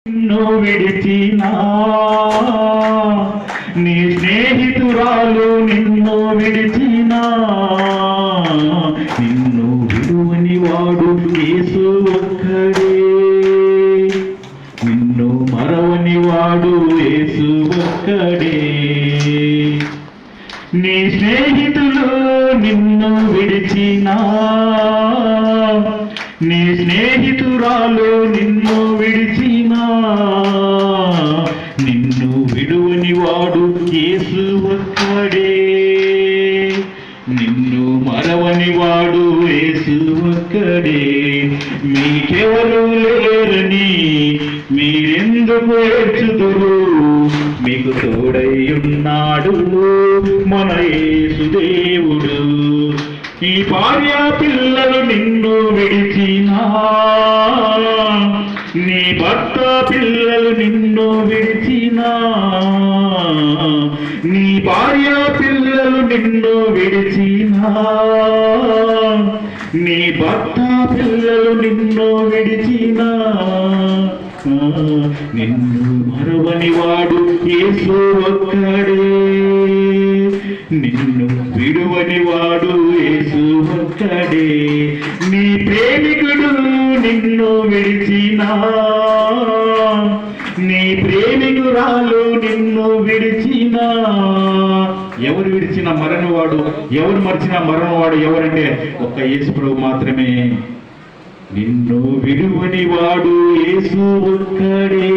నిన్ను విడిచినా నీ స్నేహితురాలు నిన్ను విడిచినా నిన్ను విడువని వాడు యేసు ఒక్కడే, నిన్ను మరవని వాడు యేసు ఒక్కడే. నీ స్నేహితులు నిన్ను విడిచినా నీ స్నేహితురాలు నిన్ను విడిచినా నిన్ను విడువని వాడు యేసు ఒక్కడే, నిన్ను మరవని వాడు యేసు ఒక్కడే. మీకెవరు లేరని మీరెందుకు ఏడ్చుదురు, మీకు తోడై ఉన్నాడు మన యేసు దేవుడు. ఈ భార్య పిల్లలు నిన్ను విడిచినా నీ భర్త పిల్లలు నిన్ను విడిచినా నీ భార్య పిల్లలు నిన్ను విడిచినా నీ భర్త పిల్లలు నిన్ను విడిచినా నిన్ను మరవని వాడు యేసు ఒక్కడే, నిన్ను విడువని వాడు యేసు ఒక్కడే. నీ ప్రేమికుడు నిన్ను విడిచినా నీ ప్రేమికురాలు నిన్ను విడిచినా, ఎవరు విడిచిన మరణవాడు, ఎవరు మరిచిన మరణవాడు ఎవరంటే ఒక్క యేసు ప్రభు మాత్రమే. నిన్ను విడువని వాడు యేసు ఒక్కడే.